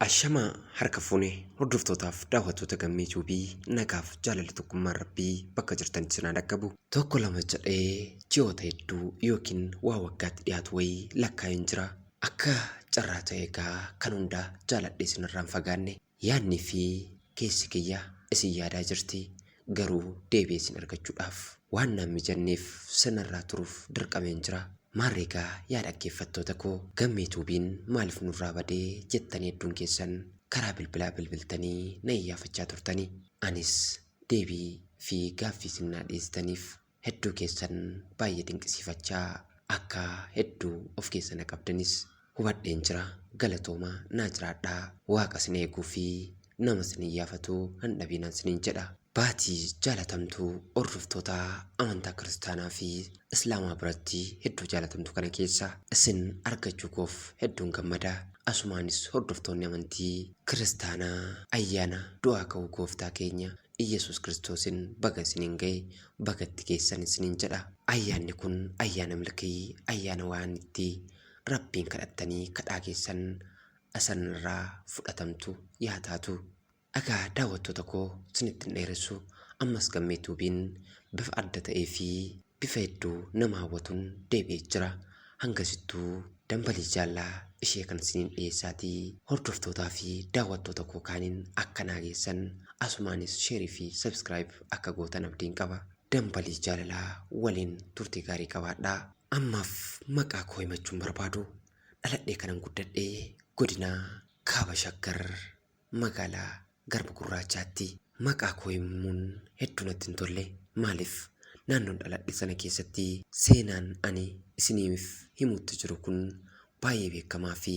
Ashamaa harka fuunee hordoftootaaf daawwattoota gammee juubii nagaaf jaalalli tokkummaa rabbii bakka jirtanitti sinaa dhaqqabu. Tokko lama jedhee ji'oota hedduu yookiin waa waggaatti dhiyaatu wayii lakkaa'een jira. Akka carraa ta'e egaa kan hundaa jaaladhee sinirraan fagaanne yaadni fi keessi kiyya isin yaadaa jirti. Garuu deebi'ee isin argachuudhaaf waan naan mijanneef sinirraa turuuf dirqameen jira. Maarreegaa yaa dhaggeeffattoota koo gammee tuubiin maaliif nurraa badee jettanii hedduun keessan karaa bilbilaa bilbiltanii na iyyaafachaa turtanii. Anis deebii fi gaaffii sinnaa dhiyeessitaniif hedduu keessan baay'ee dinqisiifachaa akka hedduu of keessa na qabdanis hubadheen jira. Galatoomaa naa jiraadhaa. Waaqa sin eeguu fi nama sin iyyaafatu hin dhabinaan siniin jedha. Baatii jaalatamtuu hordoftoota amantaa kiristaanaa fi islaamaa biratti hedduu jaalatamtuu kana keessa isin argachuu koof hedduun gammada. Asumaanis hordoftoonni amantii kiristaanaa ayyaana du'aa ka'uu gooftaa keenya Iyesuus Kiristoosin baga isiniin ga'e bagatti geessan isiniin jedha. Ayyaanni kun ayyaana milkii, ayyaana waan itti rabbiin kadhattanii kadhaa keessan asanirraa fudhatamtu yaa taatu. Egaa daawwattoota koo isinitti hin dheeressu ammas gammee tuubiin bifa adda ta'ee fi bifa hedduu nama hawwatuun deebi'ee jira. Hangasittuu dambalii jaallaa ishee kan isiniin dhiyeessaatii hordoftootaa fi daawwattoota koo kaaniin akka naageessan asumaanis sheerii fi sabskiraayib akka gootan abdiin qaba. Dambalii jaalalaa waliin turtii gaarii qabaadhaa. Ammaaf maqaa koo himachuun barbaadu dhaladhee kanan guddadhee godina kaaba shaggar magaalaa Garba Gurraachaatti. Maqaa koo himuun hedduu natti hin tolle. Maaliif naannoon dhaladhe sana keessatti seenaan ani isiniif himutti jiru kun baay'ee beekamaa fi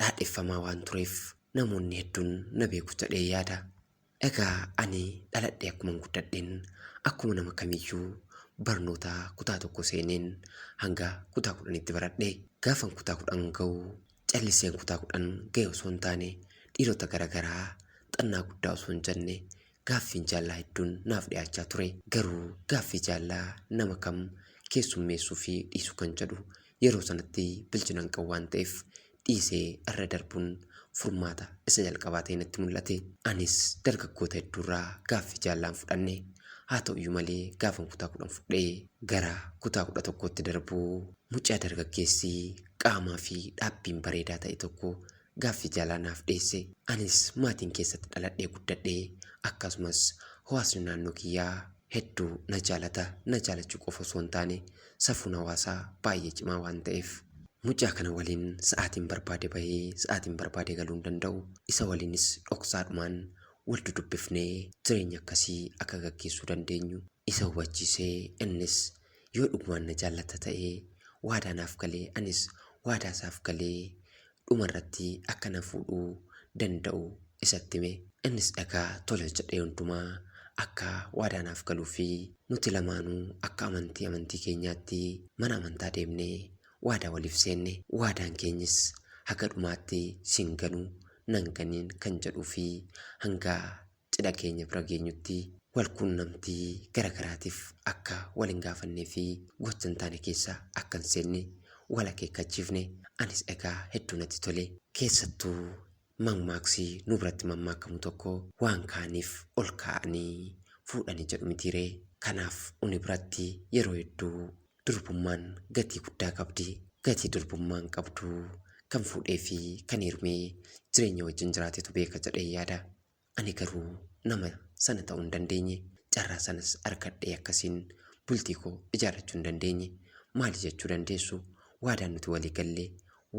dhaadheeffamaa waan tureef namoonni hedduun na beeku jedhee yaada. Egaa ani dhaladhee akkuman guddadheen akkuma nama kamiyyuu barnoota kutaa tokko seeneen hanga kutaa 10tti baradhe. Gaafan kutaa 10 ga'u calliseen kutaa 10 ga'e osoo hin taane dhiirota garaagaraa xannaa guddaa osoo hin jenne gaaffiin jaallaa hedduun naaf dhiyaachaa ture. Garuu gaaffii jaallaa nama kam keessummeessuu fi dhiisuu kan jedhu yeroo sanatti bilchinaan qabu waan ta'eef dhiisee irra darbuun furmaata isa jalqabaa ta'e natti mul'ate. Anis dargaggoota hedduurraa gaaffii jaallaan fudhanne. Haa ta'uyyuu malee gaafan kutaa 10 fudhee gara kutaa 11tti darbuu mucaa dargaggeessii qaamaa fi dhaabbiin bareedaa ta'e tokko gaaffii jaalaa naaf dhiyeesse. Anis maatiin keessatti dhaladhee guddadhee akkasumas hawaasni naannoo kiyyaa hedduu na jaalata. Na jaalachuu qofa osoo hin taane safuun hawaasaa baay'ee cimaa waan ta'eef mucaa kana waliin sa'aatiin barbaade bahee sa'aatiin barbaade galuu hin danda'u. Isa waliinis dhoksaadhumaan wal dudubbifnee jireenya akkasii akka gaggeessuu dandeenyu isa hubachiisee innis yoo dhugumaan na jaallata ta'ee waadaa naaf galee anis waadaa isaaf galee dhumarratti akka na fuudhuu danda'u isatti hime. Innis dhagaa tola jedhee hundumaa akka waadaa naaf galuu fi nuti lamaanuu akka amantii keenyaatti mana amantaa deemnee waadaa waliif seenne. Waadaan keenyis haga dhumaatti siin ganuu nan ganiin kan jedhuu fi hanga cidha keenya bira geenyutti wal quunnamtii garagaraatiif akka waliin gaafannee fi gocha hin taane keessa akka hin seenne wal akeekkachiifne. Anis egaa hedduu natti tole. Keessattuu mammaaksii nu biratti mammaakamu tokko waan kaaniif ol kaa'anii fuudhanii jedhu mitiiree. Kanaaf uni biratti yeroo hedduu durbummaan gatii guddaa qabdi. Gatii durbummaan qabdu kan fuudhee fi kan hirmee jireenya wajjin jiraatetu beeka jedhee yaada. Ani garuu nama sana ta'uu hin dandeenye. Carraa sanas argadhee akkasiin bultii koo ijaarrachuu hin dandeenye. Maali jechuu dandeessu? Waadaan nuti walii gallee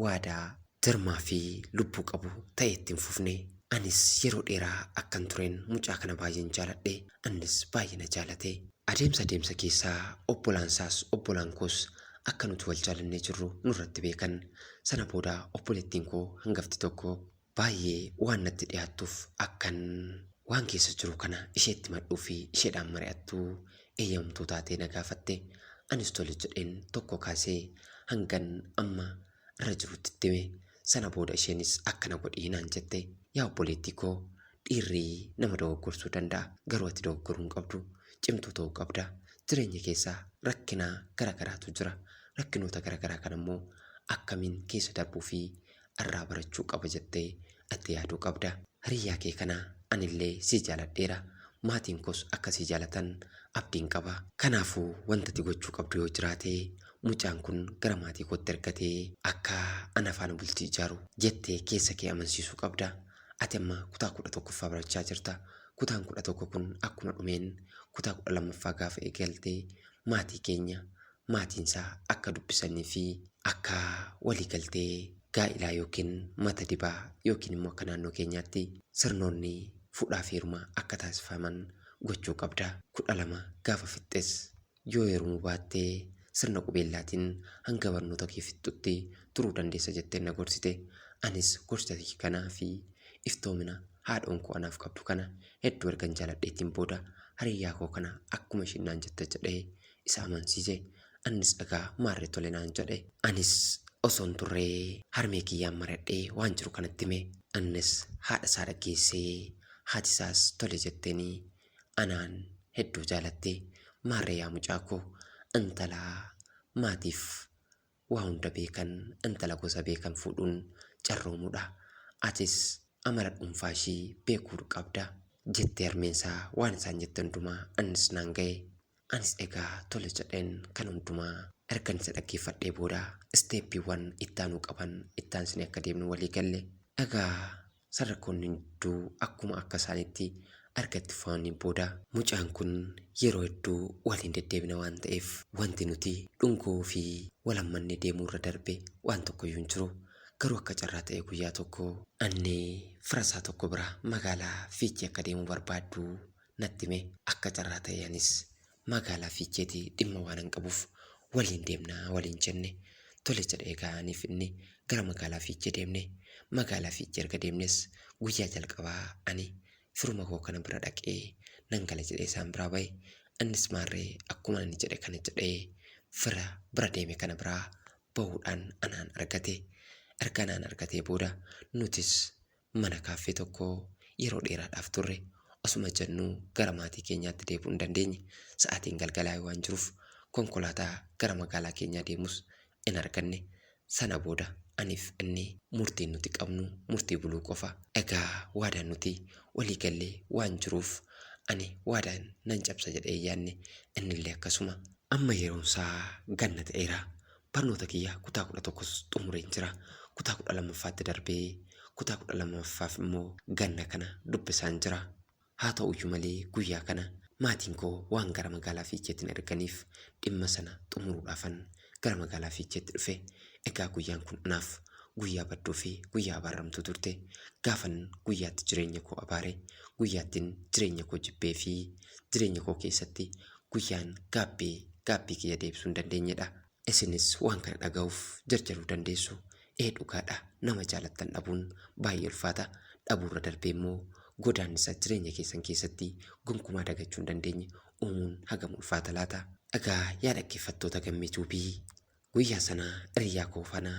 waadaa dirmaa fi lubbuu qabu ta'e ittiin fufne. Anis yeroo dheeraa akkan tureen mucaa kana baay'een jaaladhe. Innis baay'ee na jaalate. Adeemsa keessaa obbolaansaas obbolaan koos akka nuti wal jaalannee jirru nurratti beekan. Sana booda obboleettiin koo hangafti tokko baay'ee waan natti dhiyaattuuf akkan waan keessa jiru kana isheetti madhuu fi isheedhaan mari'attuu eeyyamtuu taatee na gaafatte. Anis tole jedheen tokko kaasee hangan amma irra jirutti itti hime. Sana booda isheenis akkana godhii naan jette. Yaa obboleettii koo dhiirri nama dogoggorsuu danda'a. Garuu ati dogoggoruu hin qabdu. Cimtuu ta'uu qabda. Jireenya keessaa rakkina garagaraatu jira. Rakkinoota garagaraa kan immoo akkamiin keessa darbuu fi irraa barachuu qaba jettee ati yaaduu qabda. Hiriyaa kee kana anillee si jaaladheera. Maatiin koos akkasii jaalatan abdiin qaba. Kanaafuu wanta ati gochuu qabdu yoo jiraate mucaan kun gara maatii kootti ergatee akka ana faana bultii ijaaru jettee keessa kee amansiisuu qabda. Ati amma kutaa 11ffaa barachaa jirta. Kutaan 11 kun akkuma dhumeen kutaa 12ffaa gaafa eegaltee maatii keenya maatiinsaa akka dubbisanii fi akka waliigaltee gaa'ilaa yookiin mata dibaa yookiin immoo akka naannoo keenyaatti sirnoonni fuudhaa fi heerumaa akka taasifaman gochuu qabda. 12 gaafa fixxes yoo heerumuu baattee sirna qubeellaatiin hanga barnoota kee fixxutti turuu dandeessa jettee na gorsite. Anis gorsa kanaa fi iftoomina haadhoon koo anaaf qabdu kana hedduu ergan jaaladheetiin booda hiriyaa koo kana akkuma isheen naan jette jedhee isa amansiise. Anis dhagaa maarree tole naan jedhe. Anis osoon turree harmee kiyyaan maradhee waan jiru kanatti hime. Innis haadha isaa dhageessee haati isaas tole jetteeni anaan hedduu jaalatte. Maarree yaa mucaa koo intala maatiif waa hunda beekan intala gosa beekan fuudhuun carroomuudha. Atis amala dhuunfaa ishii beekuu qabda jettee harmeensaa waan isaan jette hundumaa innis naan ga'e. Anis egaa tole jedheen kan hundumaa ergan isa dhaggeeffadhee booda isteeppiiwwan ittaanuu qaban ittaansine akka deemnu walii galle. Egaa sadarkoonni hunduu akkuma akka isaanitti argatti faaniin booda mucaan kun yeroo hedduu waliin deddeebina waan ta'eef wanti nuti dhungoo fi walammanne deemuu irra darbe waan tokkoyyuu hin jiru. Garuu akka carraa ta'e guyyaa tokko annee firasaa tokko bira magaalaa Fiichee akka deemuu barbaaddu natti hime. Akka carraa ta'e anis magaalaa Fiicheetii dhimma waan hin qabuuf waliin deemnaa waliin jenne. Tole jedhee ga'aniif inni gara magaalaa Fiichee deemne. Magaalaa Fiichee erga deemnes guyyaa jalqabaa ani firuma koo kana bira dhaqee nan gala jedhee isaan biraa ba'e. Innis maarree akkuma inni jedhe kana jedhee fira bira deeme kana biraa bahuudhaan anaan argate. Erga anaan argatee booda nutis mana kaaffee tokko yeroo dheeraadhaaf turre. Osuma jennuu gara maatii keenyaatti deebi'uu hin dandeenye. Sa'aatiin galgalaa waan jiruuf konkolaataa gara magaalaa keenyaa deemus hin arganne. Sana booda aniif inni murtiin nuti qabnu murtii buluu qofa. Egaa waadaan nuti walii gallee waan jiruuf ani waadaan nan cabsa jedhee yaanne innillee akkasuma. Amma yeroon isaa ganna ta'eera. Barnoota kiyya kutaa 11 xumureen jira. Kutaa 12ffaatti darbee kutaa 12ffaaf immoo ganna kana dubbisaan jira. Haa ta'uyyuu malee guyyaa kana maatiin koo waan gara magaalaa Fiicheetti erganiif dhimma sana xumuruudhaafan gara magaalaa Fiicheetti dhufe. Egaa guyyaan kun anaaf guyyaa badduu fi guyyaa abaaramtuu turte. Gaafan guyyaatti jireenya koo abaare guyyaattiin jireenya koo jibbee fi jireenya koo keessatti guyyaan gaabbii kiyya deebisuu hin dandeenyedha. Isinis waan kana dhaga'uuf jarjaruu dandeessu. Dhugaadha nama jaalattan dhabuun baay'ee ulfaata. Dhabuurra darbee immoo godaannisa jireenya keessan keessatti gonkumaa dagachuu hin dandeenye uumuun hagam ulfaata laata. Egaa yaa dhaggeeffattoota gammachuu fi guyyaa sana hiriyaa koo faana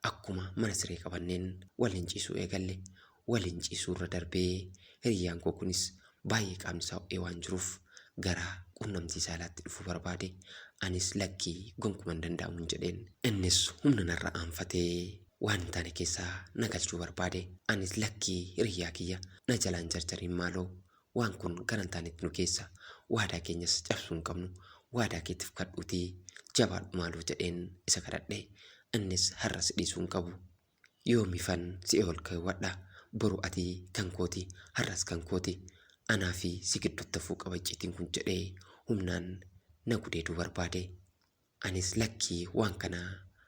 akkuma mana siree qabanneen waliin ciisuu eegalle. Waliin ciisuurra darbee hiriyaan koo kunis baay'ee qaamni isaa ho'ee waan jiruuf gara quunnamtii saalaatti dhufuu barbaade. Anis lakkii gonkumaa hin danda'amu jedheen. Innis humna narra aanfatee waan taane keessaa na galchuu barbaade. Anis lakkii hiriyaa kiyya na jalaan jarjariin maaloo waan kun kan hin taanetti nu keessa waadaa keenyas cabsuu hin qabnu. Waadaa keetiif kadhuutii jabaadhu maaloo jedheen isa kadhadhe. Innis har'as dhiisuu hin qabu. Yoomifan si'ee ol kaawwadha. Boru ati kan kooti har'as kan kooti. Anaa fi si gidduutti hafuu qaba icciitiin kun jedhee humnaan na gudeeduu barbaade. Anis lakkii waan kana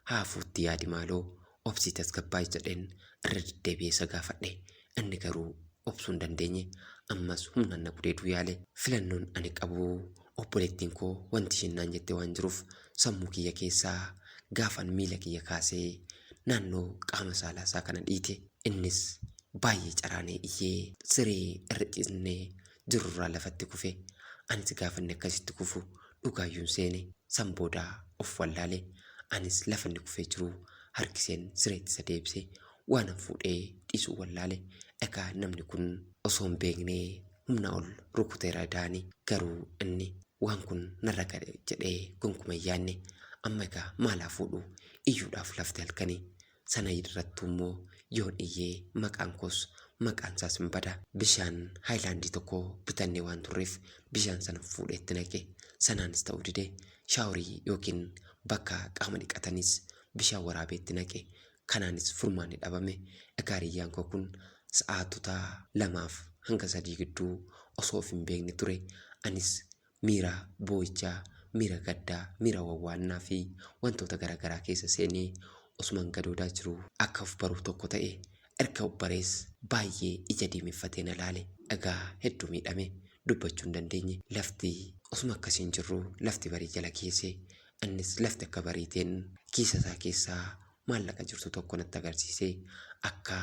haafuutti yaadi maaloo obsii tasgabbaa'ii jedheen irra deddeebi'ee isa gaafadhe. Inni garuu obsuu hin dandeenye. Ammas humnaan na gudeeduu yaale. Filannoon ani qabu obboleettiin koo wanti isheen naan jette waan jiruuf sammuu kiyya keessaa gaafan miila kiyya kaasee naannoo qaama saalaa isaa kana dhiite. Innis baay'ee caraanee iyyee siree irra ciisnee jirurraa lafatti kufe. Anis gaafanne akkasitti kufu dhugaayyuun seene san boodaa of wallaale. Anis lafanni kufee jiru harkiseen sireetti isa deebise waan fuudhee dhiisuu wallaale. Egaa namni kun osoo hin beeknee humna ol rukuteera daanii garuu inni waan kun narra gale jedhee gonkumaa hin yaanne. Amma egaa maalaa fuudhu iyyuudhaaf lafte halkanii sana irrattuu immoo yoon iyyee maqaan koos maqaan isaas hin bada. Bishaan haayilaandii tokko bitannee waan turreef bishaan sana fuudheetti naqe. Sanaanis ta'uu didee shaaworii yookiin bakka qaama dhiqatanis bishaan waraabeetti naqe. Kanaanis furmaanni dhabame. Egaa hiriyyaan koo kun sa'aatota 2 hanga 3 gidduu osoo of hin beekne ture. Anis miira boo'ichaa, miira gaddaa, miira wawwaannaa fi wantoota garaagaraa keessa seenee osumaan gadoodaa jiru akka of baruuf tokko ta'e. Erga of barees baay'ee ija diimeffatee na laale. Egaa hedduu miidhame, dubbachuu hin dandeenye. Lafti osuma akkasiin jirru lafti barii jala keesse. Innis lafti akka bariiteen kiisa isaa keessaa maallaqa jirtu tokko natti agarsiisee akka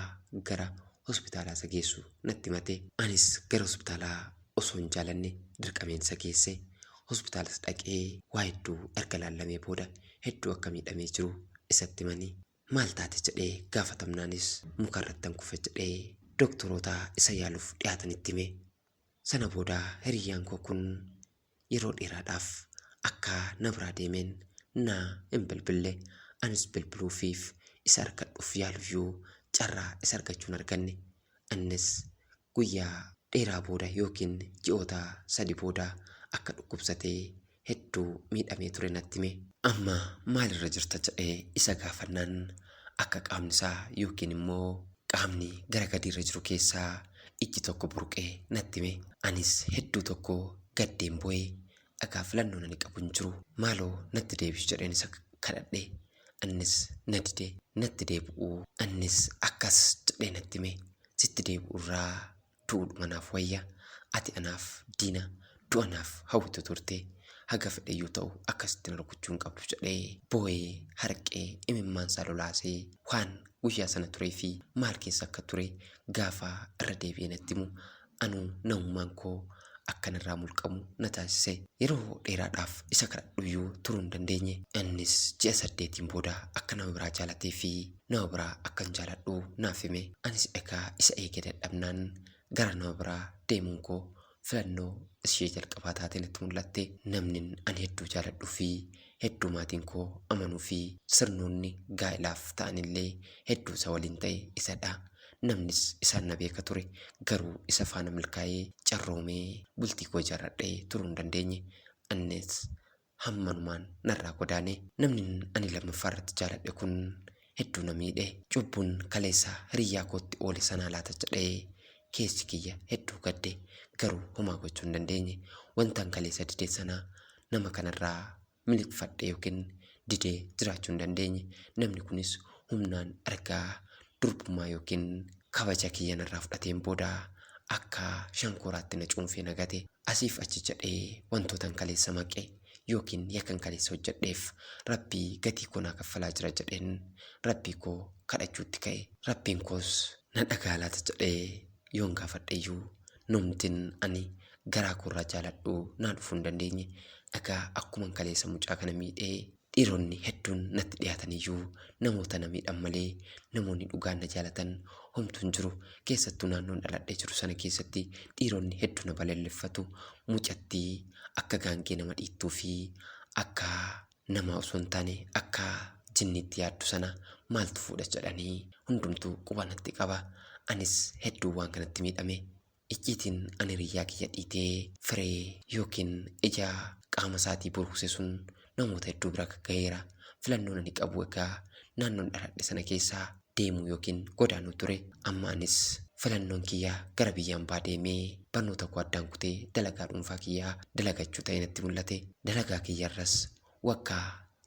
gara hospitaalaa isa geessu natti himate. Anis gara hospitaalaa osoo hin jaalanne dirqameen isa geesse. Hospitaalas dhaqee waa hedduu erga laallamee booda hedduu akka miidhamee jiru isatti himanii. Maal taate jedhee gaafatamnaanis mukarrattan kufe jedhee doktoroota isa yaaluuf dhiyaatanitti hime. Sana booda hiriyyaan koo kun yeroo dheeraadhaaf akka na biraa deemeen na hin bilbille. Anis bilbiluufiif isa argadhuuf yaaluyyuu carraa isa argachuun arganne. Innis guyyaa dheeraa booda yookiin ji'oota 3 booda akka dhukkubsatee hedduu miidhamee ture natti hime. Amma maalirra jirta jedhee isa gaafannaan akka qaamni isaa yookiin immoo qaamni gara gadiirra jiru keessaa ijji tokko burqee natti hime. Anis hedduu tokko gaddeen boo'ee dhagaa filannoo ani qabu hin jiru. Maaloo natti deebisu jedheen isa kadhadhe. Innis na dide. Natti deebi'uu innis akkas jedhee natti hime. Sitti deebi'urraa du'uudhuma naaf wayya. Ati anaaf diina, du'a naaf hawwitu turte. Haga fedheyyuu ta'u akkasitti na rukuchuu hin qabdu jedhee boo'ee harqee imimmaan isaa lolaasee waan guyyaa sana turee fi maal keessa akka ture gaafa irra deebi'ee natti himu anuu namummaan koo akkanarraa mulqamu na taasise. Yeroo dheeraadhaaf isa kadhadhuyyuu turuu hin dandeenye. Innis ji'a 8 booda akka nama biraa jaalatee fi nama biraa akkan jaaladhu naaf hime. Anis egaa isa eegee dadhabnaan gara nama biraa deemuun koo filannoo ishee jalqabaa taatee natti mul'atte. Namni ani hedduu jaaladhuu fi hedduu maatiin koo amanuu fi sirnoonni gaa'ilaaf ta'anillee hedduu isa waliin ta'e isadha. Namnis isaan na beeka ture. Garuu isa faana milkaa'ee carroomee bultii koo ijaarradhee turuu hin dandeenye. Innis hammanumaan narraa godaane. Namni ani lammaffaa irratti jaaladhe kun hedduu na miidhe. Cubbuun kaleessa hiriyyaa kootti oole sanaa laata jedhee keessi kiyya hedduu gadde. Garuu homaa gochuu hin dandeenye. Wantaan kaleessa didee sanaa nama kanarraa miliqfadhe yookiin didee jiraachuu hin dandeenye. Namni kunis humnaan argaa durbummaa yookiin kabaja kiyya narraa fudhateen booda akka shankoraatti na cuunfee nagate. Asiif achi jedhee wantootan kaleessa maqe yookiin yakkan kaleessa hojjedheef rabbii gatii koo naa kaffalaa jira jedheen rabbii koo kadhachuutti ka'e. Rabbiin koos na dhagaa laata jedhee yoon gaafadheyyuu numtin ani garaa koorraa jaaladhu naa dhufuu hin dandeenye. Egaa akkuman kaleessa mucaa kana miidhee dhiironni hedduun natti dhiyaataniyyuu namoota na miidhan malee namoonni dhugaan na jaalatan homtuu hin jiru. Keessattuu naannoon dhaladhee jiru sana keessatti dhiironni hedduu na balaaleffatu. Mucattii akka gaangee nama dhiittuu fi akka nama osoo hin taane akka jinniitti yaaddu sana maaltu fuudha jedhanii hundumtuu quba natti qaba. Anis hedduu waan kanatti miidhame. Icciitiin ani hiriyyaa kiyya dhiitee firee yookiin ija qaama isaatii buruqse sun namoota hedduu bira ga'eera. Filannoon ani qabu egaa naannoon dhaladhe sana keessaa deemuu yookiin godaanuu ture. Amma anis filannoon kiyyaa gara biyyaan baa deemee barnoota koo addaan kutee dalagaa dhuunfaa kiyyaa dalagachuu ta'e natti mul'ate. Dalagaa kiyyarras waggaa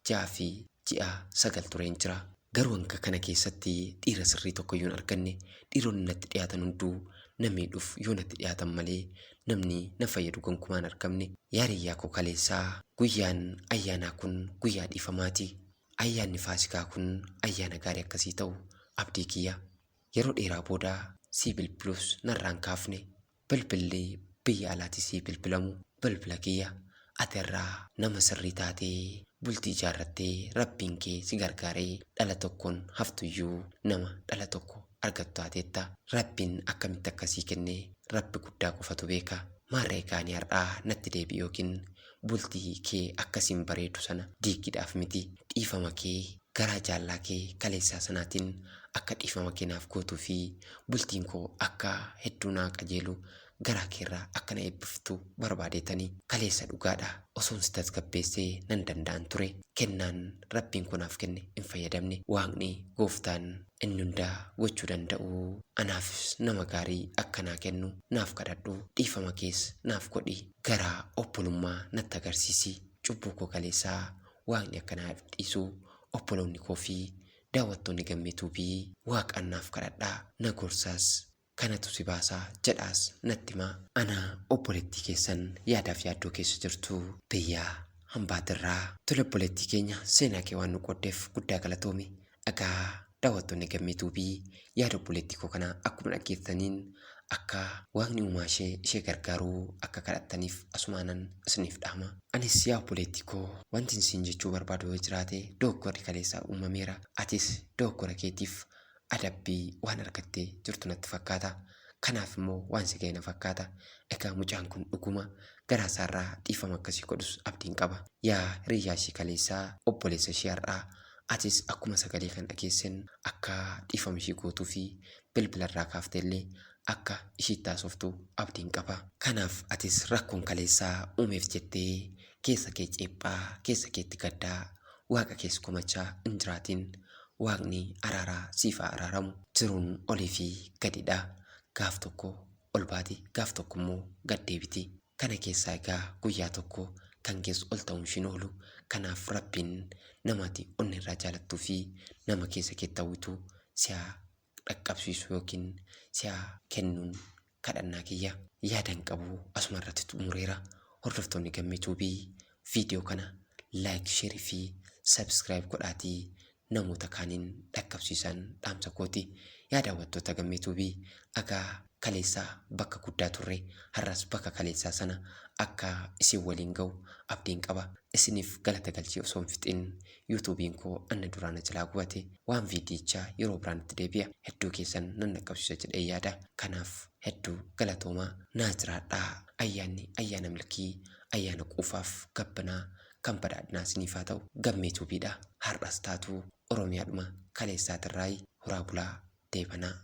6 fi ji'a 9 tureen jira. Garuu hanga kana keessatti dhiira sirrii tokko iyyuu hin arganne. Dhiironni natti dhiyaatan hunduu na miidhuuf yoo natti dhiyaatan malee namni na fayyadu gonkumaa hin argamne. Hiriyyaa koo kaleessaa guyyaan ayyaanaa kun guyyaa dhiifamaati. Ayyaanni Faasikaa kun ayyaana gaarii akkasii ta'u abdii kiyya. Yeroo dheeraa booda sii bilbilus narraan kaafne. Bilbilli biyya alaatti sii bilbilamu bilbila kiyya. Ati irraa nama sirrii taatee bultii ijaarrattee rabbiin kee si gargaaree dhala tokkoon haftuyyuu nama dhala tokko argattu taateetta. Rabbiin akkamitti akkasii kennee rabbi guddaa qofatu beeka. Maarree kaanii har'aa natti deebi yookiin bultii kee akkasiin bareedu sana diigiidhaaf miti. Dhiifama kee garaa jaallaa kee kaleessaa sanaatiin akka dhiifama kennaaf gootuu fi bultiin koo akka hedduu naa qajeelu garaa keerraa akka na eebbiftu barbaadeetanii kaleessa dhugaadha osoon si tasgabbeessee nan danda'an ture kennaan rabbiin kunaaf kenne hin fayyadamne waaqni gooftaan inni hundaa gochuu danda'u anaafis nama gaarii akka naa kennu naaf kadhadhu dhiifama kees naaf godhi garaa obbolummaa natti agarsiisi cubbuu koo kaleessaa waaqni akka naaf dhiisu obboloonni koo fi daawwattoonni gammeetuu fi waaqaan naaf kadhadhaa na gorsaas kanatu si baasaa jedhaas natti himaa ana obboleettii keessan yaadaaf yaaddoo keessa jirtu biyyaa hambaatirraa tole obboleettii keenya seenaa kee waan nu qooddeef guddaa galatoomi dhagaa daawwattoonni gammeetuu fi yaada obboleettii koo kanaa akkuma dhaggeessaniin akka waaqni uumaa ishee gargaaruu akka kadhattaniif asumaanan isiniif dhaama anis yaa obboleettii koo wanti isin jechuu barbaadu yoo jiraate dogoggorri kaleessaa uumameera atis dogoggora keetiif adabbii waan argattee jirtu natti fakkaata kanaaf immoo waan si ga'e na fakkaata egaa mucaan kun dhuguma garaa isaarraa dhiifama akkasii godhus abdiin qaba yaa hiriyyaa ishii kaleessaa obboleessa ishee har'aa atis akkuma sagalee kan dhageessan akka dhiifama ishii gootuu fi bilbilarraa kaafteellee akka ishiitti haasoftu abdiin qaba kanaaf atis rakkoon kaleessaa uumeef jettee keessa kee ceephaa keessa keetti gaddaa waaqa keessa komachaa hin jiraatin waaqni araaraa siif araaramu jiruun olii fi gadidha gaaf tokko ol baati gaaf tokko immoo gad deebiti kana keessaa egaa guyyaa tokko kan keessa ol ta'uun shin oolu kanaaf rabbiin namati onni irraa jaalattuu fi nama keessa keetti hawwitu si'a dhaqqabsiisu yookiin si'a kennuun kadhannaa kiyya yaadan qabu asuma irratti xumureera hordoftoonni gammeetuu fi viidiyoo kana laayik sheerii fi sabskiraayib godhaatii namoota kaaniin dhaqqabsiisan dhaamsa kooti yaa daawwattoota gammeetuu fi dhagaa kaleessaa bakka guddaa turre har'as bakka kaleessaa sana akka isin waliin ga'u abdiin qaba isiniif galata galchee osoo hin fixiin yuutuubiin koo anna duraana jalaa gubate waan viidiyichaa yeroo biraanitti deebi'a hedduu keessan nan dhaqqabsiisa jedhee yaada kanaaf hedduu galatoomaa naa jiraadhaa ayyaanni ayyaana milkii ayyaana quufaaf gabbanaa kan badhaadhinaa isiniif haa ta'u gammeetuubiidha har'as taatuu oromiyaadhuma kaleessaatirraayi horaa bulaa deebanaa